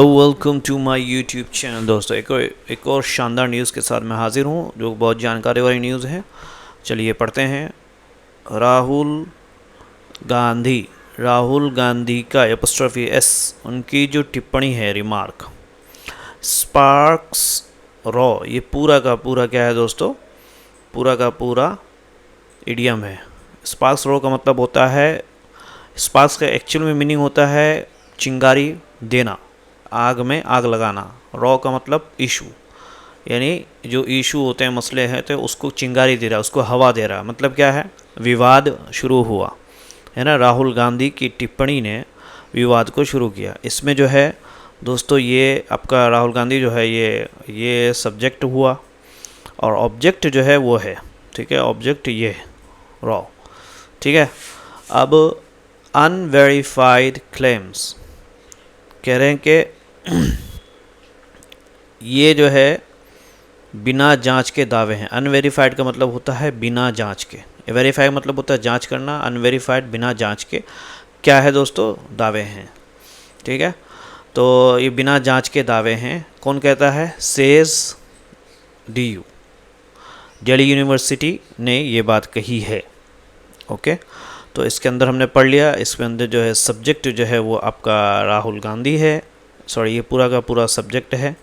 Welcome to my YouTube channel. दोस्तों एक और शानदार न्यूज़ के साथ मैं हाजिर हूँ, जो बहुत जानकारी वाली न्यूज़ है। चलिए पढ़ते हैं। राहुल गांधी राहुल गांधी का एपोस्ट्रोफी एस, उनकी जो टिप्पणी है, रिमार्क, स्पार्क्स रॉ, ये पूरा का पूरा क्या है दोस्तों? पूरा का पूरा इडियम है। स्पार्क्स रॉ का मतलब होता है, स्पार्क्स का एक्चुअल में मीनिंग होता है चिंगारी देना, आग में आग लगाना। रॉ का मतलब इशू, यानी जो इशू होते हैं, मसले हैं, तो उसको चिंगारी दे रहा है, उसको हवा दे रहा है। मतलब क्या है? विवाद शुरू हुआ है ना। राहुल गांधी की टिप्पणी ने विवाद को शुरू किया। इसमें जो है दोस्तों, ये आपका राहुल गांधी जो है, ये सब्जेक्ट हुआ, और ऑब्जेक्ट जो है वो है, ठीक है, ऑब्जेक्ट ये रॉ, ठीक है। अब अनवेरीफाइड क्लेम्स कह रहे हैं कि ये जो है बिना जांच के दावे हैं। अनवेरीफाइड का मतलब होता है बिना जांच के, वेरीफाई मतलब होता है जांच करना, अनवेरीफाइड बिना जांच के क्या है दोस्तों? दावे हैं, ठीक है। तो ये बिना जांच के दावे हैं, कौन कहता है? सेज DU, दिल्ली यूनिवर्सिटी ने ये बात कही है। ओके, तो इसके अंदर हमने पढ़ लिया। इसके अंदर जो है सब्जेक्ट जो है वो आपका राहुल गांधी है, सॉरी, ये पूरा का पूरा सब्जेक्ट है।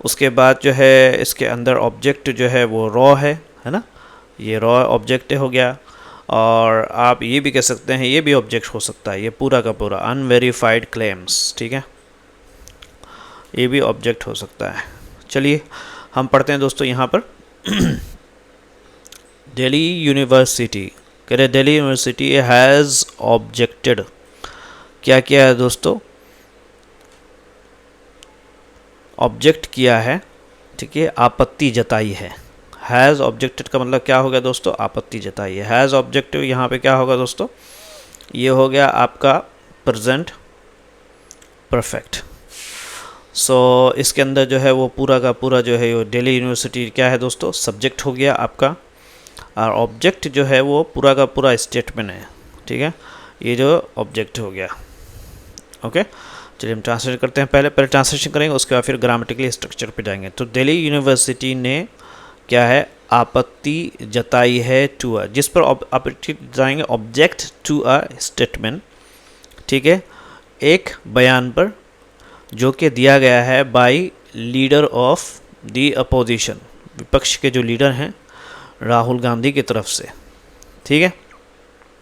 उसके बाद जो है इसके अंदर ऑब्जेक्ट जो है वो रॉ है ना, ये रॉ ऑब्जेक्ट हो गया। और आप ये भी कह सकते हैं, ये भी ऑब्जेक्ट हो सकता है, ये पूरा का पूरा अनवेरीफाइड क्लेम्स, ठीक है, ये भी ऑब्जेक्ट हो सकता है। चलिए हम पढ़ते हैं दोस्तों यहाँ पर। दिल्ली यूनिवर्सिटी कह रहे, दिल्ली यूनिवर्सिटी हैज़ ऑब्जेक्टेड, क्या किया है दोस्तों? ऑब्जेक्ट किया है, ठीक है, आपत्ति जताई है। हैज़ ऑब्जेक्टेड का मतलब क्या हो गया दोस्तों? आपत्ति जताई है। हैज़ ऑब्जेक्टिव यहाँ पे क्या होगा दोस्तों? ये हो गया आपका प्रेजेंट परफेक्ट। सो इसके अंदर जो है वो पूरा का पूरा जो है वो दिल्ली यूनिवर्सिटी क्या है दोस्तों? सब्जेक्ट हो गया आपका, और ऑब्जेक्ट जो है वो पूरा का पूरा स्टेटमेंट है, ठीक है, ये जो ऑब्जेक्ट हो गया। ओके, चलिए हम ट्रांसलेट करते हैं। पहले ट्रांसलेशन करेंगे, उसके बाद फिर ग्रामेटिकली स्ट्रक्चर पे जाएंगे। तो दिल्ली यूनिवर्सिटी ने क्या है? आपत्ति जताई है टू अ, जिस पर आपत्ति जताएंगे, ऑब्जेक्ट टू अ स्टेटमेंट, ठीक है, एक बयान पर जो कि दिया गया है by leader of the opposition, विपक्ष के जो लीडर हैं राहुल गांधी की तरफ से, ठीक है,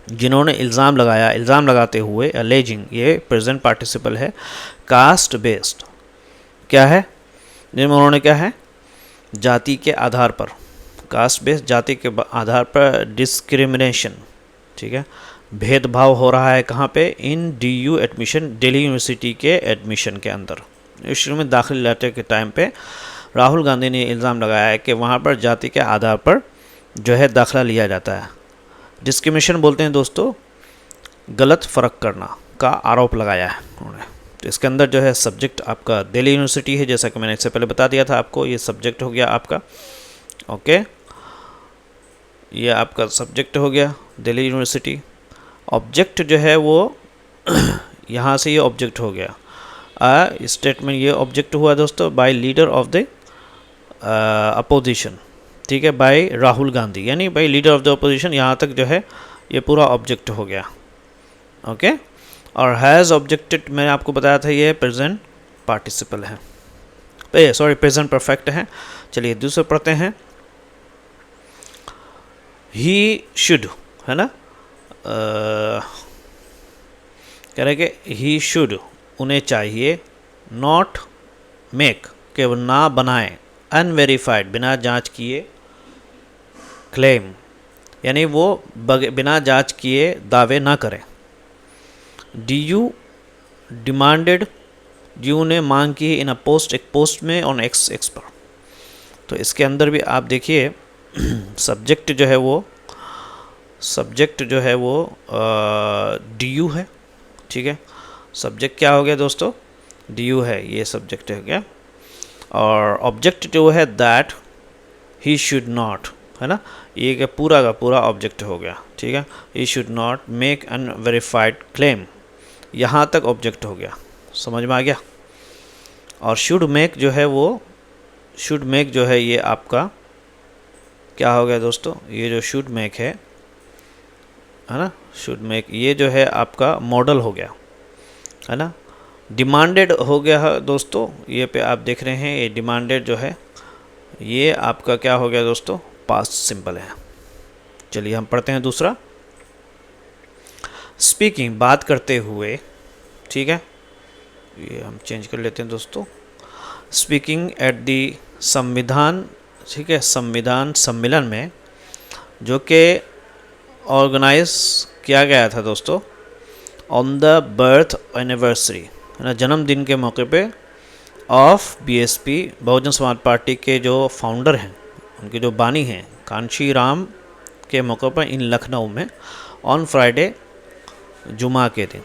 जिन्होंने इल्ज़ाम लगाया, इल्ज़ाम लगाते हुए, अलेजिंग, ये प्रेजेंट पार्टिसिपल है, कास्ट बेस्ड, क्या है? जिनमें उन्होंने क्या है? जाति के आधार पर, कास्ट बेस्ड, जाति के आधार पर डिस्क्रिमिनेशन, ठीक है, भेदभाव हो रहा है। कहाँ पे? इन DU एडमिशन, दिल्ली यूनिवर्सिटी के एडमिशन के अंदर, यूनिवर्सिटी में दाखिले लेने के टाइम पे राहुल गांधी ने इल्ज़ाम लगाया है कि वहाँ पर जाति के आधार पर जो है दाखिला लिया जाता है। डिस्क्रिमिनेशन बोलते हैं दोस्तों, गलत फ़र्क करना का आरोप लगाया है उन्होंने। तो इसके अंदर जो है सब्जेक्ट आपका दिल्ली यूनिवर्सिटी है, जैसा कि मैंने इससे पहले बता दिया था आपको, ये सब्जेक्ट हो गया आपका। ओके, ये आपका सब्जेक्ट हो गया दिल्ली यूनिवर्सिटी। ऑब्जेक्ट जो है वो यहाँ से ये ऑब्जेक्ट हो गया, स्टेटमेंट, ये ऑब्जेक्ट हुआ दोस्तों by leader of the opposition, ठीक है, बाय राहुल गांधी, यानी by leader of the opposition, यहाँ तक जो है ये पूरा ऑब्जेक्ट हो गया। ओके, और हैज़ ऑब्जेक्टेड मैंने आपको बताया था, ये प्रेजेंट पार्टिसिपल है, सॉरी प्रेजेंट परफेक्ट है। चलिए दूसरे पढ़ते हैं। ही शुड, है ना, कह रहे कि ही शुड, उन्हें चाहिए, नॉट मेक, के वो ना बनाए, अनवेरीफाइड, बिना जांच किए, क्लेम, यानी वो बिना जांच किए दावे ना करें। DU डिमांडेड, DU ने मांग की इन अ पोस्ट, एक पोस्ट में, ऑन X पर। तो इसके अंदर भी आप देखिए सब्जेक्ट जो है वो, सब्जेक्ट जो है वो DU है, ठीक है, सब्जेक्ट क्या हो गया दोस्तों? DU है, ये सब्जेक्ट हो गया। और ऑब्जेक्ट जो है दैट ही शुड नॉट, है ना, ये क्या पूरा का पूरा ऑब्जेक्ट हो गया, ठीक है। He should not make unverified claim, यहाँ तक ऑब्जेक्ट हो गया, समझ में आ गया। और शुड मेक जो है वो, शुड मेक जो है ये आपका क्या हो गया दोस्तों, ये जो शुड मेक है ना, शुड मेक ये जो है आपका मॉडल हो गया, है ना। डिमांडेड हो गया है दोस्तों, ये पे आप देख रहे हैं ये डिमांडेड जो है ये आपका क्या हो गया दोस्तों, पास्ट सिंपल है। चलिए हम पढ़ते हैं दूसरा। स्पीकिंग बात करते हुए, ठीक है, ये हम चेंज कर लेते हैं दोस्तों। स्पीकिंग एट दी संविधान, ठीक है, संविधान सम्मेलन में जो कि ऑर्गेनाइज किया गया था दोस्तों ऑन द बर्थ एनिवर्सरी, है ना, जन्मदिन के मौके पे of BSP Bahujan Samaj party के जो फाउंडर हैं, उनके जो बानी हैं कांशी राम के मौके पर इन लखनऊ में ऑन फ्राइडे जुमा के दिन,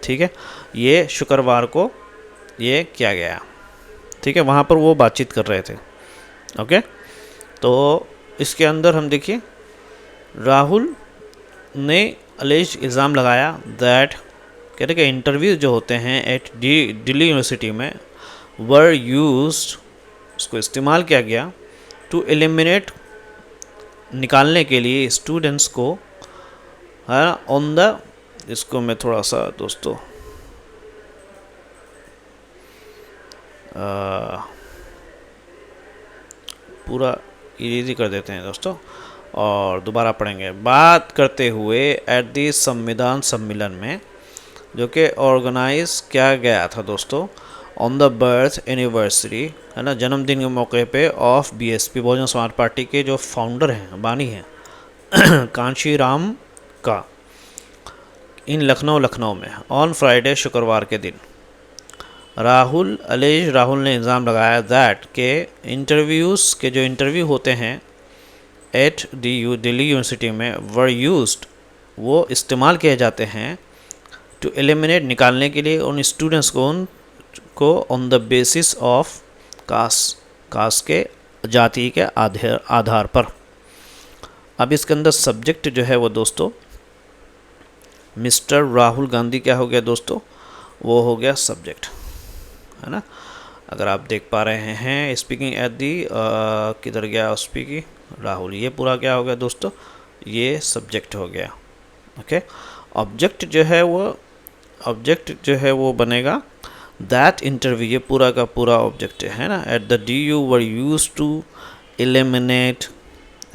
ठीक है, ये शुक्रवार को ये किया गया, ठीक है, वहाँ पर वो बातचीत कर रहे थे। ओके, तो इसके अंदर हम देखिए राहुल ने अलेज इल्ज़ाम लगाया दैट, कहते कि इंटरव्यू जो होते हैं एट दिल्ली यूनिवर्सिटी में वर यूज्ड, उसको इस्तेमाल किया गया टू एलिमिनेट, निकालने के लिए स्टूडेंट्स को, है ना, ऑन द, इसको मैं थोड़ा सा दोस्तों पूरा इजी कर देते हैं दोस्तों और दोबारा पढ़ेंगे। बात करते हुए एट दी संविधान सम्मेलन में जो कि ऑर्गेनाइज किया गया था दोस्तों ऑन द बर्थ एनिवर्सरी, है ना, जन्मदिन के मौके पे of BSP Bahujan Samaj party के जो फाउंडर हैं, बानी हैं कांशी राम का, इन लखनऊ में ऑन फ्राइडे शुक्रवार के दिन राहुल ने इल्ज़ाम लगाया दैट के इंटरव्यूज़ के जो इंटरव्यू होते हैं एट दिल्ली यूनिवर्सिटी में वर यूज्ड, वो इस्तेमाल किए जाते हैं टू एलिमिनेट, निकालने के लिए उन स्टूडेंट्स को on the basis of caste के, जाति के आधार पर। अब इसके अंदर सब्जेक्ट जो है वो दोस्तों मिस्टर राहुल गांधी क्या हो गया दोस्तों, वो हो गया सब्जेक्ट, है ना। अगर आप देख पा रहे हैं स्पीकिंग एट दी, किधर गया स्पीकिंग राहुल, ये पूरा क्या हो गया दोस्तों, ये सब्जेक्ट हो गया। ओके, ऑब्जेक्ट जो है वो बनेगा दैट इंटरव्यू, ये पूरा का पूरा ऑब्जेक्ट है ना। At the DU were use to eliminate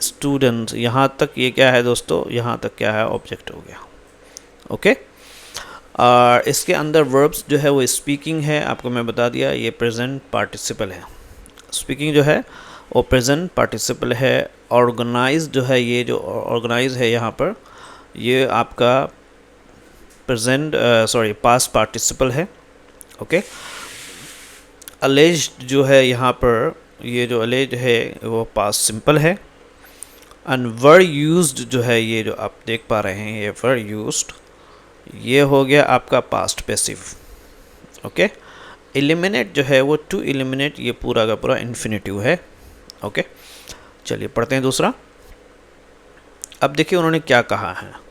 students, यहाँ तक ये क्या है दोस्तों, यहाँ तक क्या है ऑब्जेक्ट हो गया। ओके, और इसके अंदर वर्ब्स जो है वो स्पीकिंग है, आपको मैं बता दिया ये प्रेजेंट पार्टिसिपल है, स्पीकिंग जो है वो प्रेजेंट पार्टिसिपल है। ऑर्गेनाइज जो है, ये जो ऑर्गेनाइज है यहाँ पर ये आपका प्रेजेंट पास्ट पार्टिसिपल है। ओके, अलेज्ड जो है यहाँ पर, ये जो अलेज्ड है वो पास्ट सिंपल है। एंड वर यूज्ड जो है, ये जो आप देख पा रहे हैं ये वर यूज्ड, ये हो गया आपका पास्ट पैसिव। ओके, एलिमिनेट जो है वो टू एलिमिनेट, ये पूरा का पूरा इन्फिनेटिव है। ओके, चलिए पढ़ते हैं दूसरा। अब देखिए उन्होंने क्या कहा है,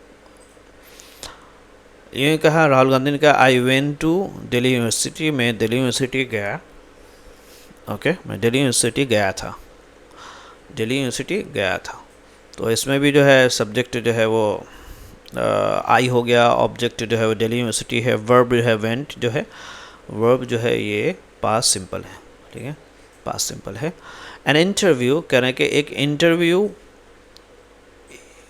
ये कहा राहुल गांधी ने कहा I went to Delhi University, मैं दिल्ली यूनिवर्सिटी गया। ओके, मैं दिल्ली यूनिवर्सिटी गया था, तो इसमें भी जो है सब्जेक्ट जो है वो आई हो गया, ऑब्जेक्ट जो है वो दिल्ली यूनिवर्सिटी है, वर्ब जो है वेंट जो है, वर्ब जो है ये पास्ट सिंपल है, ठीक है, पास्ट सिंपल है। एन इंटरव्यू कह रहे हैं कि एक इंटरव्यू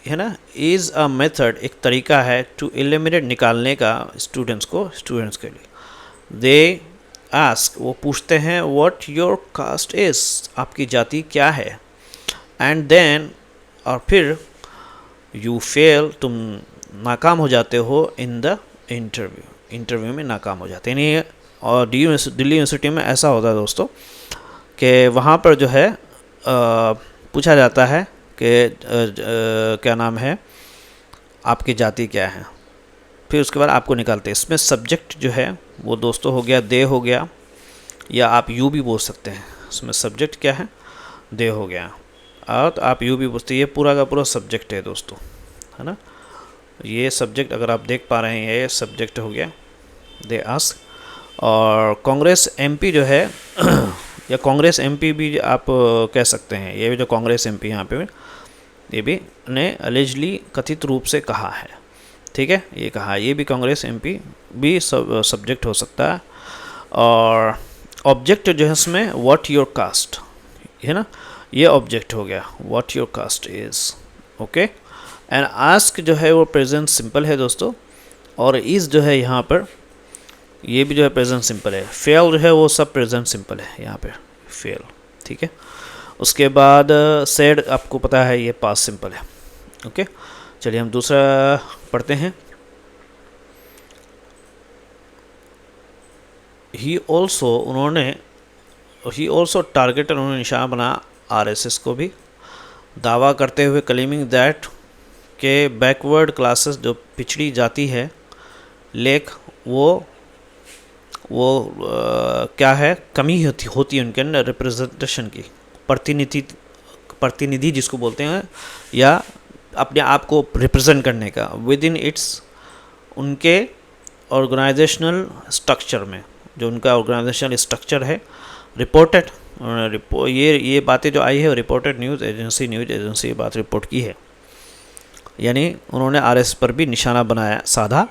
है ना, इज़ अ मेथड, एक तरीका है टू एलिमिनेट, निकालने का स्टूडेंट्स के लिए। दे आस्क, वो पूछते हैं व्हाट योर कास्ट इज़, आपकी जाति क्या है। एंड देन, और फिर यू फेल, तुम नाकाम हो जाते हो इन द इंटरव्यू में नाकाम हो जाते हैं। और दिल्ली यूनिवर्सिटी में ऐसा होता है दोस्तों कि वहाँ पर जो है पूछा जाता है कि क्या नाम है, आपकी जाति क्या है, फिर उसके बाद आपको निकालते हैं। इसमें सब्जेक्ट जो है वो दोस्तों हो गया दे हो गया, या आप यू भी बोल सकते हैं, इसमें सब्जेक्ट क्या है दे हो गया, और तो आप यू भी बोलते, ये पूरा का पूरा सब्जेक्ट है दोस्तों, है ना। ये सब्जेक्ट अगर आप देख पा रहे हैं ये सब्जेक्ट हो गया दे आस्क। और कांग्रेस एमपी जो है या कांग्रेस एमपी भी आप कह सकते हैं, ये भी जो कांग्रेस एमपी यहाँ पे ये भी ने अलेजली कथित रूप से कहा है, ठीक है, ये कहा, ये भी कांग्रेस एमपी भी सब्जेक्ट हो सकता है। और ऑब्जेक्ट जो है इसमें व्हाट योर कास्ट है ना, ये ऑब्जेक्ट हो गया, what your caste is, okay. And ask जो है वो प्रेजेंट सिंपल है दोस्तों, और इज़ जो है यहाँ पर ये भी जो है प्रेजेंट सिंपल है। फेल जो है वो सब प्रेजेंट सिंपल है यहाँ पे, फेल, ठीक है। उसके बाद सेड आपको पता है ये पास्ट सिंपल है, ओके। चलिए हम दूसरा पढ़ते हैं। ही ऑल्सो टारगेट, उन्होंने निशाना बना आरएसएस को भी, दावा करते हुए क्लेमिंग दैट के बैकवर्ड क्लासेस जो पिछड़ी जाती है लेख वो क्या है, कमी होती है उनके अंदर रिप्रेजेंटेशन की, प्रतिनिधि जिसको बोलते हैं, या अपने आप को रिप्रेजेंट करने का विद इन इट्स, उनके ऑर्गेनाइजेशनल स्ट्रक्चर में, जो उनका ऑर्गेनाइजेशनल स्ट्रक्चर है। रिपोर्टेड, ये बातें जो आई है रिपोर्टेड न्यूज़ एजेंसी ये बात रिपोर्ट की है, यानी उन्होंने आरएस पर भी निशाना बनाया, साधा,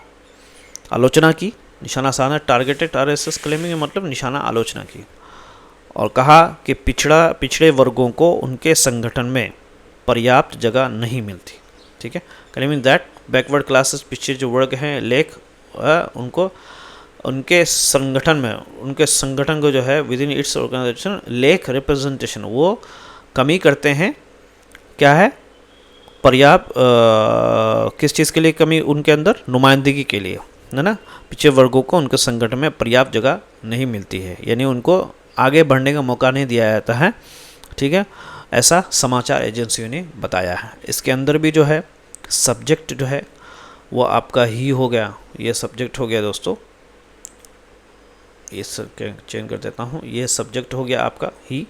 आलोचना की, निशाना साधा, टारगेटेड आरएसएस क्लेमिंग मतलब निशाना आलोचना की, और कहा कि पिछड़े वर्गों को उनके संगठन में पर्याप्त जगह नहीं मिलती, ठीक है। क्लेमिंग दैट बैकवर्ड क्लासेस, पिछड़े जो वर्ग हैं लेख, उनको उनके संगठन में, उनके संगठन को जो है विद इन इट्स ऑर्गेनाइजेशन लेख रिप्रेजेंटेशन वो कमी करते हैं, क्या है, पर्याप्त किस चीज़ के लिए कमी, उनके अंदर नुमाइंदगी के लिए, है ना, पिछड़े वर्गों को उनके संगठन में पर्याप्त जगह नहीं मिलती है, यानी उनको आगे बढ़ने का मौका नहीं दिया जाता है, ठीक है, ऐसा समाचार एजेंसियों ने बताया है। इसके अंदर भी जो है सब्जेक्ट जो है वो आपका ही हो गया, ये सब्जेक्ट हो गया दोस्तों, ये चेंज कर देता हूँ, ये सब्जेक्ट हो गया आपका ही,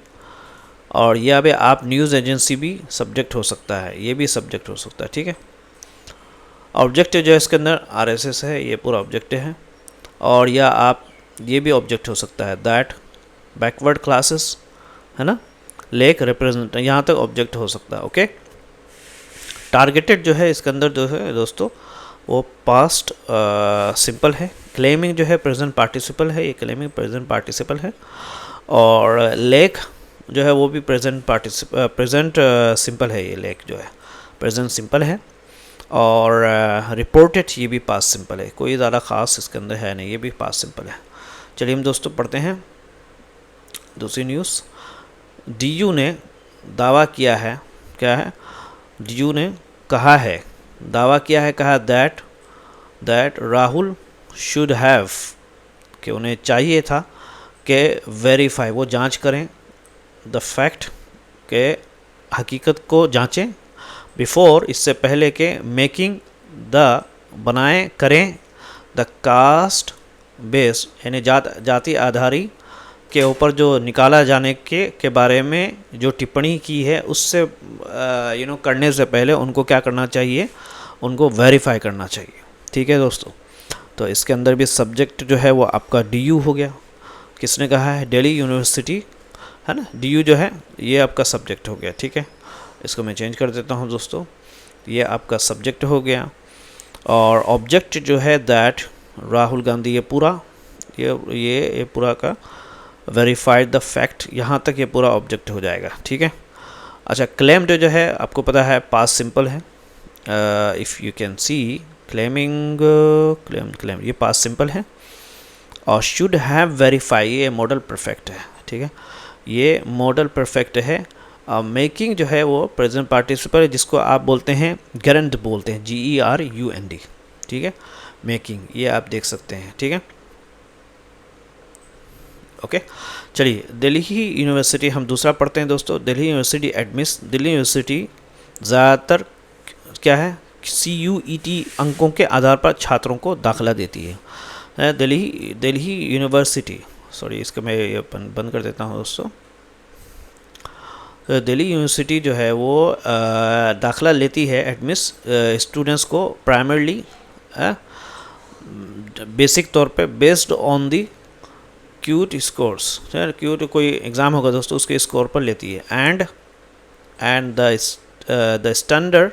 और यह अब आप न्यूज़ एजेंसी भी सब्जेक्ट हो सकता है, ये भी सब्जेक्ट हो सकता है, ठीक है। ऑब्जेक्ट जो है इसके अंदर आरएसएस है, ये पूरा ऑब्जेक्ट है, और या आप ये भी ऑब्जेक्ट हो सकता है दैट बैकवर्ड क्लासेस, है ना, लेक रिप्रेजेंट, यहाँ तक ऑब्जेक्ट हो सकता है, ओके। टारगेटेड जो है इसके अंदर जो है दोस्तों वो पास्ट सिंपल है, क्लेमिंग जो है प्रेजेंट पार्टिसिपल है, ये क्लेमिंग प्रेजेंट पार्टिसिपल है, और लेक जो है वो भी प्रेजेंट सिंपल है, ये लेक जो है प्रेजेंट सिंपल है, और रिपोर्टेड ये भी पास्ट सिंपल है, कोई ज़्यादा ख़ास इसके अंदर है नहीं, ये भी पास्ट सिंपल है। चलिए हम दोस्तों पढ़ते हैं दूसरी न्यूज़। डीयू ने दावा किया है, क्या है, डीयू ने कहा है, दावा किया है, कहा दैट राहुल शुड हैव, कि उन्हें चाहिए था कि वेरीफाई, वो जांच करें, द फैक्ट, के हकीकत को जांचें, बिफोर, इससे पहले के, मेकिंग द, बनाएं, करें, द कास्ट बेस, यानी जाति आधारी के ऊपर जो निकाला जाने के बारे में जो टिप्पणी की है उससे करने से पहले उनको क्या करना चाहिए, उनको वेरीफाई करना चाहिए, ठीक है दोस्तों। तो इसके अंदर भी सब्जेक्ट जो है वो आपका डीयू हो गया, किसने कहा है, दिल्ली यूनिवर्सिटी, है ना, डीयू जो है ये आपका सब्जेक्ट हो गया, ठीक है। इसको मैं चेंज कर देता हूँ दोस्तों, ये आपका सब्जेक्ट हो गया, और ऑब्जेक्ट जो है दैट राहुल गांधी, ये पूरा ये पूरा का वेरीफाइड द फैक्ट, यहाँ तक ये पूरा ऑब्जेक्ट हो जाएगा, ठीक है। अच्छा, क्लेम्ड जो है आपको पता है पास्ट सिंपल है, if you can C claiming, claim ये पास्ट सिंपल है, और शुड हैव वेरीफाई ये मॉडल परफेक्ट है, ठीक है, ये मॉडल परफेक्ट है। मेकिंग जो है वो प्रेजेंट पार्टिसिपल है, जिसको आप बोलते हैं गेरेंट बोलते हैं, GERUND, ठीक है, मेकिंग, ये आप देख सकते हैं, ठीक है, ओके। चलिए दिल्ली यूनिवर्सिटी हम दूसरा पढ़ते हैं दोस्तों। दिल्ली यूनिवर्सिटी ज़्यादातर क्या है, CUET अंकों के आधार पर छात्रों को दाखिला देती है। दिल्ली यूनिवर्सिटी, सॉरी इसका मैं ये बंद कर देता हूँ दोस्तों। दिल्ली यूनिवर्सिटी जो है वो दाखिला लेती है स्टूडेंट्स को प्राइमरली बेसिक तौर पे based on the cute scores, cute कोई एग्ज़ाम होगा दोस्तों उसके स्कोर पर लेती है। And the standard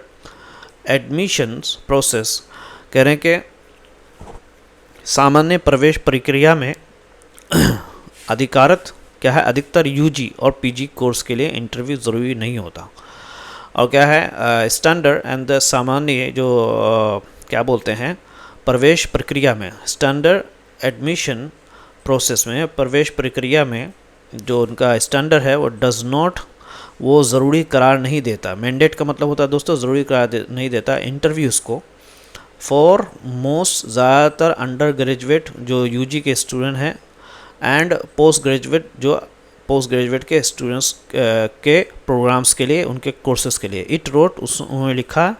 admissions process, कह रहे हैं कि सामान्य प्रवेश प्रक्रिया में अधिकारत क्या है, अधिकतर यूजी और पीजी कोर्स के लिए इंटरव्यू ज़रूरी नहीं होता। और क्या है स्टैंडर्ड एंड द सामान्य जो क्या बोलते हैं प्रवेश प्रक्रिया में, स्टैंडर्ड एडमिशन प्रोसेस में, प्रवेश प्रक्रिया में जो उनका स्टैंडर्ड है वो डज़ नॉट, वो ज़रूरी करार नहीं देता। मैंडेट का मतलब होता है दोस्तों ज़रूरी करार नहीं देता इंटरव्यूज़ को फॉर मोस्ट, ज़्यादातर अंडर ग्रेजुएट जो यूजी के स्टूडेंट हैं एंड पोस्ट ग्रेजुएट जो पोस्ट ग्रेजुएट के स्टूडेंट्स के प्रोग्राम्स के लिए, उनके कोर्सेज के लिए। इट रोट, उन्होंने लिखा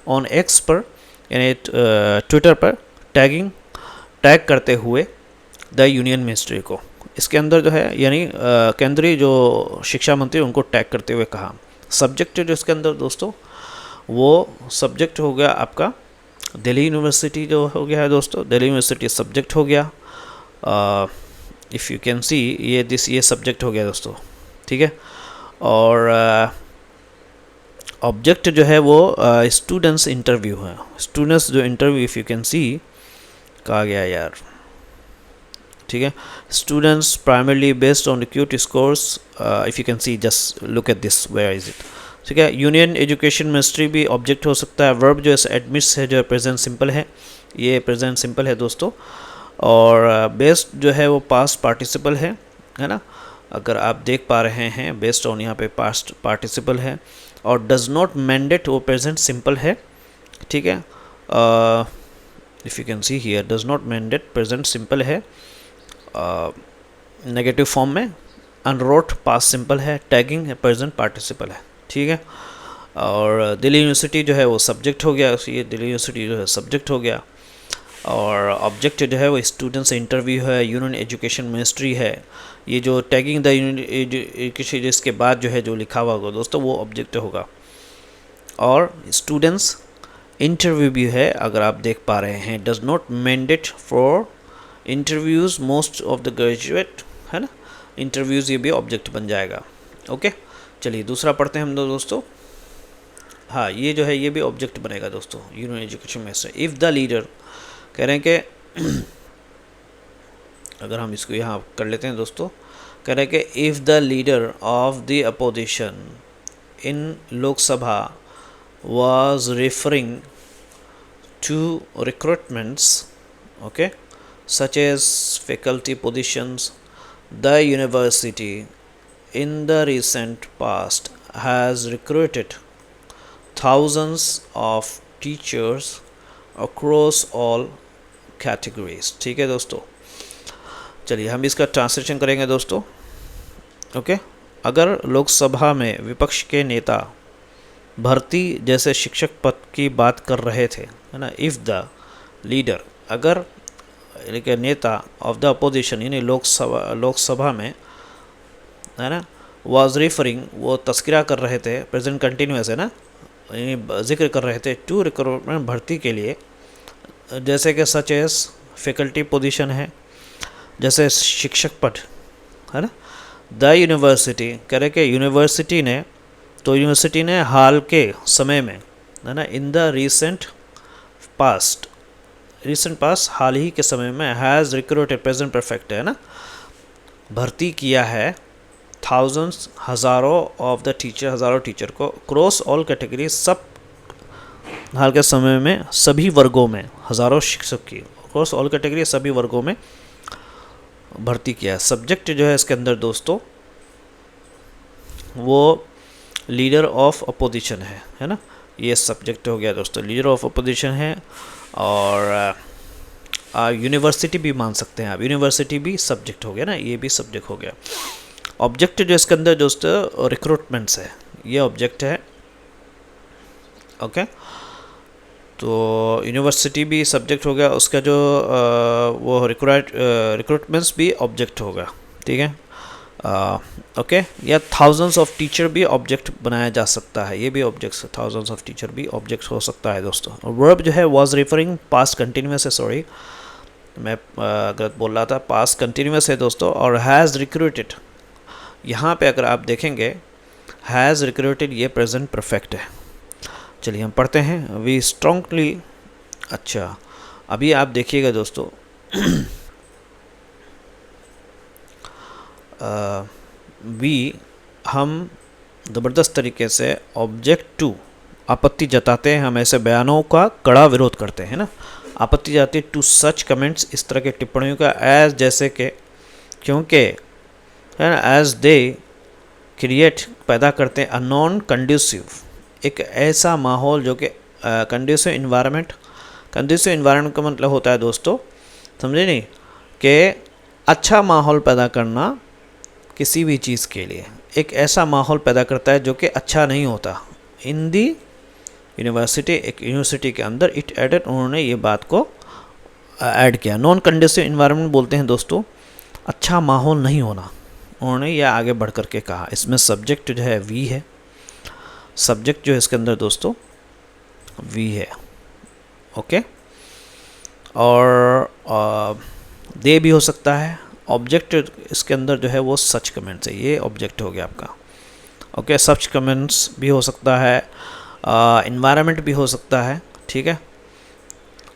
ऑन एक्स पर यानी ट्विटर पर टैग करते हुए द यूनियन मिनिस्ट्री को। इसके अंदर जो है यानी केंद्रीय जो शिक्षा मंत्री उनको टैग करते हुए कहा। सब्जेक्ट जो इसके अंदर दोस्तों वो सब्जेक्ट हो गया आपका दिल्ली यूनिवर्सिटी जो हो गया है दोस्तों, दिल्ली यूनिवर्सिटी सब्जेक्ट हो गया। इफ़ यू कैन सी ये सब्जेक्ट हो गया दोस्तों, ठीक है। और ऑब्जेक्ट जो है वो स्टूडेंट्स इंटरव्यू है, स्टूडेंट्स जो interview if you can see कहा गया यार, ठीक है। Students primarily based on CUET scores, if you can see just look at this, where is it, ठीक है। यूनियन एजुकेशन मिनिस्ट्री भी ऑब्जेक्ट हो सकता है। वर्ब जो है एडमिट्स है, जो प्रेजेंट सिंपल है, ये प्रेजेंट सिंपल है दोस्तों। और बेस्ड जो है वो पास्ट पार्टिसिपल है ना, अगर आप देख पा रहे हैं बेस्ड ऑन यहाँ पे पास्ट पार्टिसिपल है। और डज नॉट मैंडेट वो प्रेजेंट सिंपल है, ठीक है। If you can see here does not mandate present simple है, नेगेटिव फॉर्म में। अनरोट पास्ट सिंपल है, टैगिंग है प्रेजेंट पार्टिसिपल है, ठीक है। और दिल्ली यूनिवर्सिटी जो है वो सब्जेक्ट हो गया, ये दिल्ली यूनिवर्सिटी जो है सब्जेक्ट हो गया। और ऑब्जेक्ट जो है वो स्टूडेंट्स इंटरव्यू है, यूनियन एजुकेशन मिनिस्ट्री है। ये जो टैगिंग द एजुकेशन इसके बाद जो है जो लिखा हुआ होगा दोस्तों वो ऑब्जेक्ट होगा। और स्टूडेंट्स इंटरव्यू भी है, अगर आप देख पा रहे हैं, does not mandate for interviews most of the graduate, है ना, इंटरव्यूज़ ये भी ऑब्जेक्ट बन जाएगा। ओके, चलिए दूसरा पढ़ते हैं हम दोस्तों। हाँ, ये जो है ये भी ऑब्जेक्ट बनेगा दोस्तों, union education minister. If the leader, कह रहे हैं कि अगर हम इसको यहाँ कर लेते हैं दोस्तों, कह रहे हैं कि if the leader of the opposition in Lok Sabha was referring to recruitments, okay, such as faculty positions, the university in the recent past has recruited thousands of teachers across all categories। ठीक है दोस्तों, चलिए हम इसका ट्रांसलेशन करेंगे दोस्तों। Okay, अगर लोकसभा में विपक्ष के नेता भर्ती जैसे शिक्षक पद की बात कर रहे थे, है ना, इफ़ द लीडर, अगर यानी नेता ऑफ द अपोजिशन यानी लोकसभा में, है ना, वाज रेफरिंग वो तस्करा कर रहे थे, प्रेजेंट कंटिन्यूअस है ना, यानी जिक्र कर रहे थे, टू रिक्रूटमेंट भर्ती के लिए, जैसे कि सच एस फैकल्टी पोजीशन है, जैसे शिक्षक पद, है ना। द यूनिवर्सिटी, कह रहे कि यूनिवर्सिटी ने, तो यूनिवर्सिटी ने हाल के समय में, है ना, इन द रिसेंट पास्ट हाल ही के समय में, हैज़ रिक्रूटेड प्रेजेंट परफेक्ट है ना, भर्ती किया है, थाउजेंड्स हज़ारों ऑफ द टीचर, हज़ारों टीचर को, क्रॉस ऑल कैटेगरी, सब हाल के समय में सभी वर्गों में, हज़ारों शिक्षक की क्रॉस ऑल कैटेगरी सभी वर्गों में भर्ती किया है। सब्जेक्ट जो है इसके अंदर दोस्तों वो लीडर ऑफ अपोजिशन है ना, ये सब्जेक्ट हो गया दोस्तों, लीडर ऑफ अपोजिशन है। और यूनिवर्सिटी भी मान सकते हैं आप, यूनिवर्सिटी भी सब्जेक्ट हो गया ना, ये भी सब्जेक्ट हो गया। ऑब्जेक्ट जो इसके अंदर दोस्तों रिक्रूटमेंट्स है, ये ऑब्जेक्ट है। ओके, तो यूनिवर्सिटी भी सब्जेक्ट हो गया, उसका जो वो रिक्रूटमेंट्स भी ऑब्जेक्ट होगा, ठीक है। ओके, या थाउजेंड्स ऑफ टीचर भी ऑब्जेक्ट बनाया जा सकता है, ये भी ऑब्जेक्ट्स, थाउजेंड्स ऑफ टीचर भी ऑब्जेक्ट हो सकता है दोस्तों। और वर्ब जो है वाज रेफरिंग पास्ट कंटिन्यूअस है, सॉरी, मैं गलत बोल रहा था, पास्ट कंटिन्यूस है दोस्तों। और हैज़ रिक्रूटेड, यहाँ पे अगर आप देखेंगे हैज़ रिक्रूटेड ये प्रेजेंट परफेक्ट है। चलिए हम पढ़ते हैं। वी स्ट्रांगली, अच्छा अभी आप देखिएगा दोस्तों वी हम ज़बरदस्त तरीके से ऑब्जेक्ट टू आपत्ति जताते हैं, हम ऐसे बयानों का कड़ा विरोध करते हैं ना। आपत्ति जाती है टू सच कमेंट्स, इस तरह के टिप्पणियों का, एज जैसे कि, क्योंकि है ना, एज दे क्रिएट पैदा करते हैं अ नॉन कंड्यूसिव, एक ऐसा माहौल जो कि कंड्यूसिव इन्वायरमेंट। कंड्यूसिव इन्वायरमेंट का मतलब होता है दोस्तों, समझे नहीं, कि अच्छा माहौल पैदा करना किसी भी चीज़ के लिए, एक ऐसा माहौल पैदा करता है जो कि अच्छा नहीं होता। इन दी यूनिवर्सिटी, एक यूनिवर्सिटी के अंदर, इट एडेड, उन्होंने ये बात को ऐड किया। नॉन कंड्यूसिव इन्वायरमेंट बोलते हैं दोस्तों अच्छा माहौल नहीं होना, उन्होंने यह आगे बढ़ कर के कहा। इसमें सब्जेक्ट जो है वी है, सब्जेक्ट जो है इसके अंदर दोस्तों वी है, ओके। और दे भी हो सकता है। ऑब्जेक्ट इसके अंदर जो है वो सच कमेंट्स है, ये ऑब्जेक्ट हो गया आपका, ओके। सच कमेंट्स भी हो सकता है, इन्वायरमेंट भी हो सकता है, ठीक है।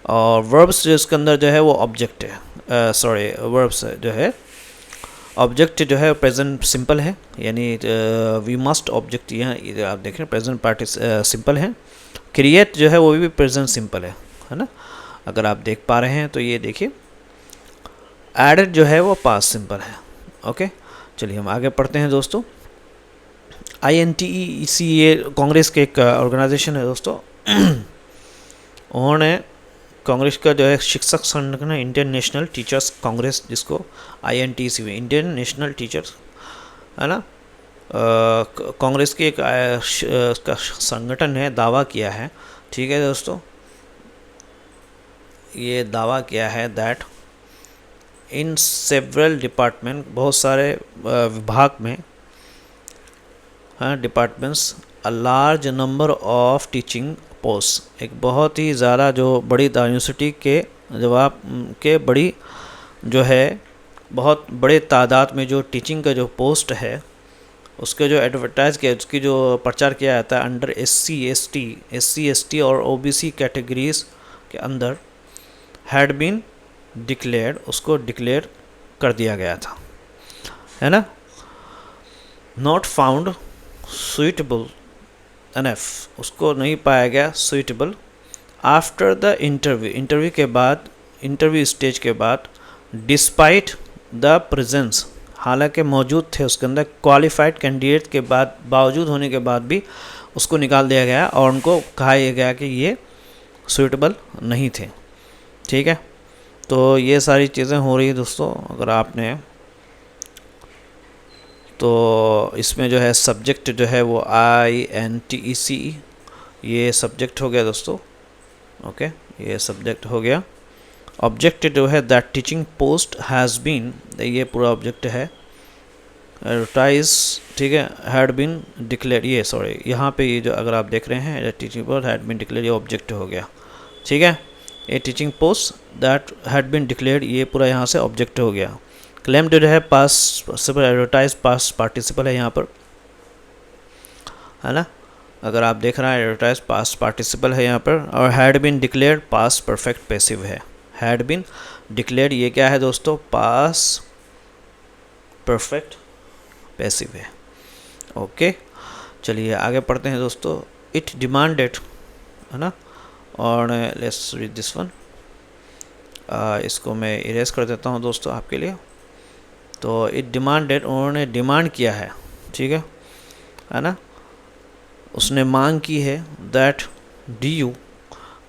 और वर्ब्स जो इसके अंदर जो है वो ऑब्जेक्ट है, सॉरी वर्ब्स जो है, ऑब्जेक्ट जो है प्रेजेंट सिंपल है, यानी वी मस्ट ऑब्जेक्ट, यहाँ आप देख रहे हैं प्रेजेंट पार्ट सिंपल है। क्रिएट जो है वो भी प्रेजेंट सिंपल है ना, अगर आप देख पा रहे हैं तो ये देखिए। एडेड जो है वो पास्ट सिंपल है, ओके। चलिए हम आगे पढ़ते हैं दोस्तों। INTEC ये कांग्रेस के एक ऑर्गेनाइजेशन है दोस्तों उन्होंने, कांग्रेस का जो है शिक्षक संगठन है इंडियन नेशनल टीचर्स कांग्रेस, जिसको INTEC में इंडियन नेशनल टीचर्स है ना, कांग्रेस की एक का संगठन है, दावा किया है, ठीक है दोस्तों, ये दावा किया है दैट इन सेवरल डिपार्टमेंट, बहुत सारे विभाग में, हाँ departments, a large number of teaching post, एक बहुत ही ज़्यादा जो बड़ी यूनिवर्सिटी के जवाब के बड़ी जो है बहुत बड़े तादाद में जो टीचिंग का जो पोस्ट है उसके जो एडवर्टाइज़ किया, उसकी जो प्रचार किया जाता है अंडर SC ST और OBC कैटेगरीज के अंदर, हैड बीन डिक्लेयर्ड, उसको डिक्लेयर कर दिया गया था, है ना। नॉट फाउंड सुइटेबल एनफ, उसको नहीं पाया गया सुइटेबल। आफ्टर द इंटरव्यू के बाद, इंटरव्यू स्टेज के बाद, डिस्पाइट द प्रेजेंस, हालांकि मौजूद थे उसके अंदर क्वालिफाइड कैंडिडेट के बाद, बावजूद होने के बाद भी उसको निकाल दिया गया और उनको कहा गया कि ये सुइटेबल नहीं थे, ठीक है। तो ये सारी चीज़ें हो रही है दोस्तों। अगर आपने, तो इसमें जो है सब्जेक्ट जो है वो INTEC, ये सब्जेक्ट हो गया दोस्तों, ओके, ये सब्जेक्ट हो गया। ऑब्जेक्ट जो है that teaching post has been, ये पूरा ऑब्जेक्ट है। एडवर्टाइज, ठीक है, हैड बीन डिक्लेयर, ये सॉरी यहाँ पे ये जो अगर आप देख रहे हैं teaching post had been declare, ये ऑब्जेक्ट हो गया, ठीक है। ये teaching post that had been declared, ये पूरा यहाँ से ऑब्जेक्ट हो गया। क्लेम जो है past participle, advertise past participle है यहाँ पर, है ना, अगर आप देख रहे हैं एडवर्टाइज पास्ट पार्टिसिपल है यहाँ पर। और had been declared past perfect passive है। हैड बीन डिक्लेयर्ड ये क्या है दोस्तों, पास्ट परफेक्ट पैसिव है, ओके। चलिए आगे पढ़ते हैं दोस्तों। इट डिमांडेड, है ना, और लेट्स रीड दिस वन, इसको मैं इरेज कर देता हूँ दोस्तों आपके लिए। तो इट डिमांडेड, उन्होंने डिमांड किया है, ठीक है ना, उसने मांग की है दैट DU,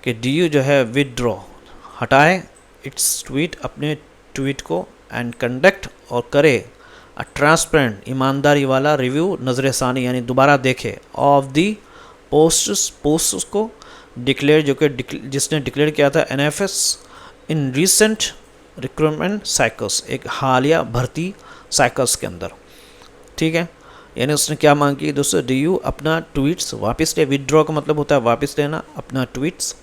कि DU जो है विदड्रॉ, हटाए, इट्स ट्वीट, अपने ट्वीट को, एंड कंडक्ट, और करे, अ ट्रांसपेरेंट, ईमानदारी वाला, रिव्यू, नजरसानी, यानी दोबारा देखे, ऑफ दी पोस्ट को डिक्लेयर, जो कि जिसने डिक्लेयर किया था NFS in recent recruitment cycles, एक हालिया भर्ती साइकिल्स के अंदर, ठीक है। यानी उसने क्या मांग की दोस्तों, DU अपना ट्वीट्स वापस ले, विदड्रॉ का मतलब होता है वापस लेना अपना ट्वीट्स,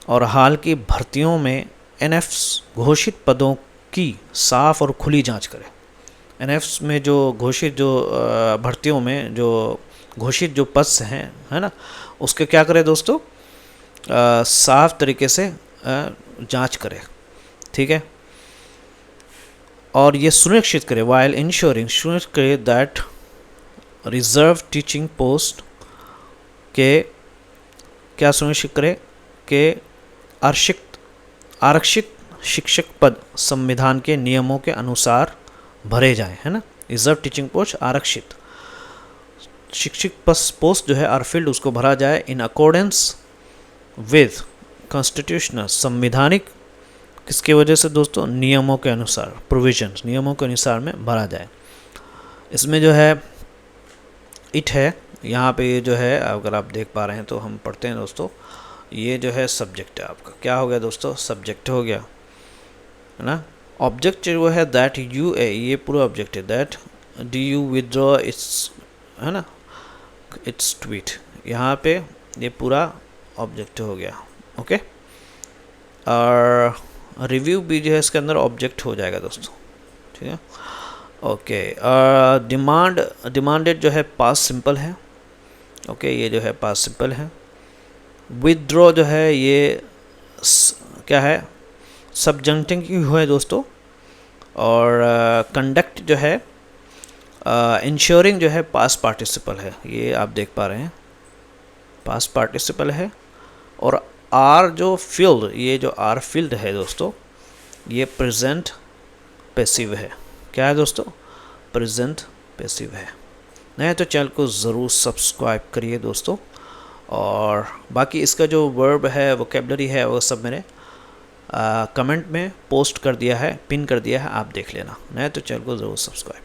और हाल की भर्तियों में एनएफ्स घोषित पदों की साफ और खुली जांच करे। एनएफ्स में जो घोषित जो भर्तियों में जो घोषित जो पद हैं, है ना, उसके क्या करे दोस्तों, साफ तरीके से जांच करे, ठीक है। और ये सुनिश्चित करे, वाइल इंश्योरिंग, सुनिश्चित करे दैट रिजर्व टीचिंग पोस्ट के क्या सुनिश्चित करे कि आरक्षित शिक्षक पद संविधान के नियमों के अनुसार भरे जाएं, है ना। रिजर्व टीचिंग पोस्ट, आरक्षित शिक्षक पोस्ट जो है आर फील्ड, उसको भरा जाए इन अकॉर्डेंस विद कॉन्स्टिट्यूशनल, संविधानिक, किसके वजह से दोस्तों, नियमों के अनुसार, प्रोविजंस, नियमों के अनुसार में भरा जाए। इसमें जो है इट है, यहाँ पे ये जो है अगर आप देख पा रहे हैं तो हम पढ़ते हैं दोस्तों, ये जो है सब्जेक्ट है आपका, क्या हो गया दोस्तों, सब्जेक्ट हो गया, है ना। ऑब्जेक्ट वो है दैट यू ए, ये पूरा ऑब्जेक्ट है, that D you withdraw it's, है ना, इट्स ट्वीट, यहाँ पे ये पूरा ऑब्जेक्ट हो गया, ओके। और रिव्यू भी जो है इसके अंदर ऑब्जेक्ट हो जाएगा दोस्तों, ठीक है, ओके। डिमांडेड जो है पास्ट सिंपल है, ओके, ये जो है पास्ट सिंपल है। विदड्रॉ जो है ये क्या है, सब्जंक्टिव की है दोस्तों। और कंडक्ट जो है, इंश्योरिंग जो है पास्ट पार्टिसिपल है, ये आप देख पा रहे हैं, पास्ट पार्टिसिपल है। और आर जो फील्ड, ये जो आर फील्ड है दोस्तों, ये प्रेजेंट पैसिव है, क्या है दोस्तों, प्रेजेंट पैसिव है। नहीं तो चैनल को ज़रूर सब्सक्राइब करिए दोस्तों। और बाकी इसका जो वर्ब है, वोकेबलरी है, वो सब मैंने कमेंट में पोस्ट कर दिया है, पिन कर दिया है, आप देख लेना। नहीं तो चैनल को ज़रूर सब्सक्राइब